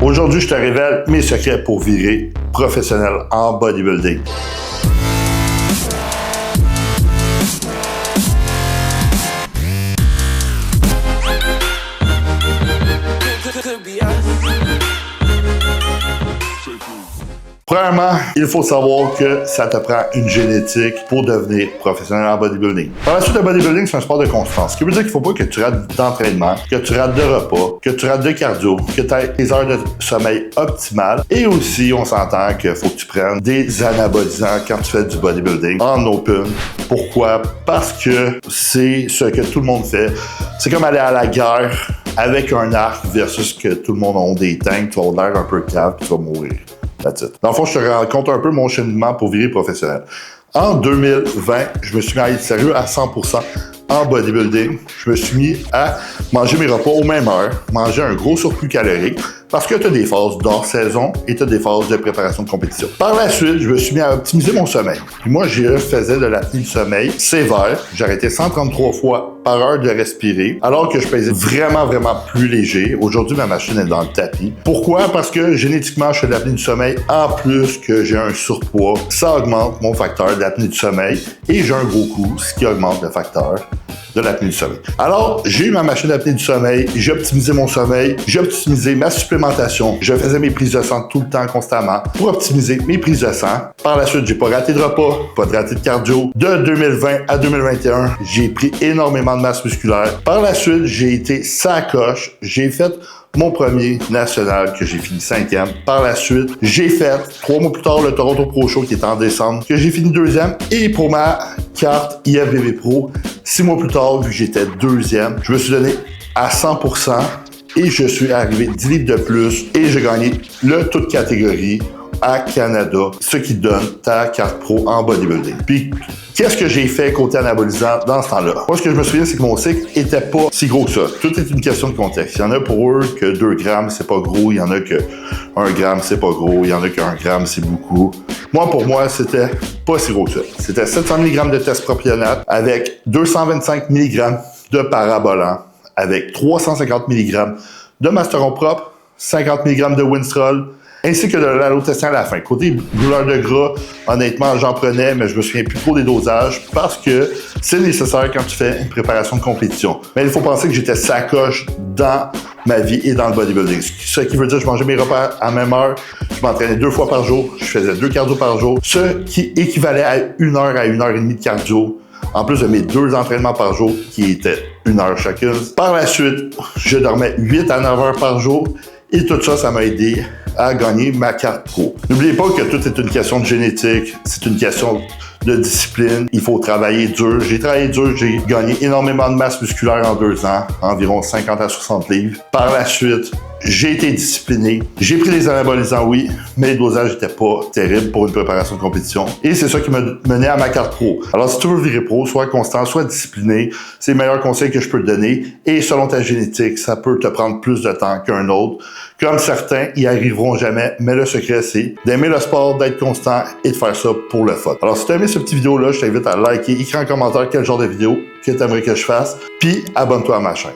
Aujourd'hui, je te révèle mes secrets pour virer professionnel en bodybuilding. Premièrement, il faut savoir que ça te prend une génétique pour devenir professionnel en bodybuilding. Par la suite, le bodybuilding, c'est un sport de constance. Ce qui veut dire qu'il ne faut pas que tu rates d'entraînement, que tu rates de repas, que tu rates de cardio, que tu aies des heures de sommeil optimales. Et aussi, on s'entend qu'il faut que tu prennes des anabolisants quand tu fais du bodybuilding en open. Pourquoi? Parce que c'est ce que tout le monde fait. C'est comme aller à la guerre avec un arc versus que tout le monde a des tanks, tu vas avoir l'air un peu cave et tu vas mourir. That's it. Dans le fond, je te raconte un peu mon cheminement pour virer professionnel. En 2020, je me suis mis à être sérieux à 100% en bodybuilding. Je me suis mis à manger mes repas aux mêmes heures, manger un gros surplus calorique, parce que tu as des phases d'hors-saison et tu as des phases de préparation de compétition. Par la suite, je me suis mis à optimiser mon sommeil. Puis moi, je faisais de l'apnée du sommeil sévère. J'arrêtais 133 fois par heure de respirer, alors que je pesais vraiment plus léger. Aujourd'hui, ma machine est dans le tapis. Pourquoi? Parce que génétiquement, je fais de l'apnée du sommeil, en plus que j'ai un surpoids. Ça augmente mon facteur d'apnée du sommeil et j'ai un gros coup, ce qui augmente le facteur de l'apnée du sommeil. Alors, j'ai eu ma machine d'apnée du sommeil, j'ai optimisé mon sommeil, j'ai optimisé ma supplémentation, je faisais mes prises de sang tout le temps, constamment, pour optimiser mes prises de sang. Par la suite, j'ai pas raté de repas, pas de raté de cardio. De 2020 à 2021, j'ai pris énormément de masse musculaire. Par la suite, j'ai été sacoche, j'ai fait mon premier national que j'ai fini 5e. Par la suite, j'ai fait 3 mois plus tard le Toronto Pro Show qui est en décembre, que j'ai fini 2e. Et pour ma carte IFBB Pro, 6 mois plus tard, vu que j'étais 2e, je me suis donné à 100% et je suis arrivé 10 livres de plus et j'ai gagné le toute catégorie à Canada, ce qui donne ta carte pro en bodybuilding. Puis, qu'est-ce que j'ai fait côté anabolisant dans ce temps-là? Moi, ce que je me souviens, c'est que mon cycle était pas si gros que ça. Tout est une question de contexte. Il y en a pour eux que 2 grammes, c'est pas gros. Il y en a que 1 gramme, c'est pas gros. Il y en a que 1 gramme, c'est beaucoup. Moi, pour moi, c'était pas si gros que ça. C'était 700 mg de test propionate avec 225 mg de parabolant, avec 350 mg de Masteron propre, 50 mg de Winstrol, ainsi que de l'allotestin à la fin. Côté brûleur de gras, honnêtement, j'en prenais, mais je me souviens plus trop des dosages parce que c'est nécessaire quand tu fais une préparation de compétition. Mais il faut penser que j'étais sacoche dans ma vie et dans le bodybuilding. Ce qui veut dire que je mangeais mes repas à la même heure, je m'entraînais 2 fois par jour, je faisais 2 cardio par jour, ce qui équivalait à 1 heure à 1 heure et demie de cardio, en plus de mes 2 entraînements par jour qui étaient 1 heure chacune. Par la suite, je dormais 8 à 9 heures par jour et tout ça, ça m'a aidé à gagner ma carte pro. N'oubliez pas que tout est une question de génétique, c'est une question de discipline, il faut travailler dur. J'ai travaillé dur, j'ai gagné énormément de masse musculaire en 2 ans, environ 50 à 60 livres. Par la suite, j'ai été discipliné. J'ai pris des anabolisants, oui, mais les dosages n'étaient pas terribles pour une préparation de compétition. Et c'est ça qui m'a mené à ma carte pro. Alors, si tu veux virer pro, sois constant, sois discipliné. C'est le meilleur conseil que je peux te donner. Et selon ta génétique, ça peut te prendre plus de temps qu'un autre. Comme certains, ils n'y arriveront jamais. Mais le secret, c'est d'aimer le sport, d'être constant et de faire ça pour le fun. Alors, si tu as aimé cette petite vidéo-là, je t'invite à liker, écrire en commentaire quel genre de vidéo que tu aimerais que je fasse. Puis, abonne-toi à ma chaîne.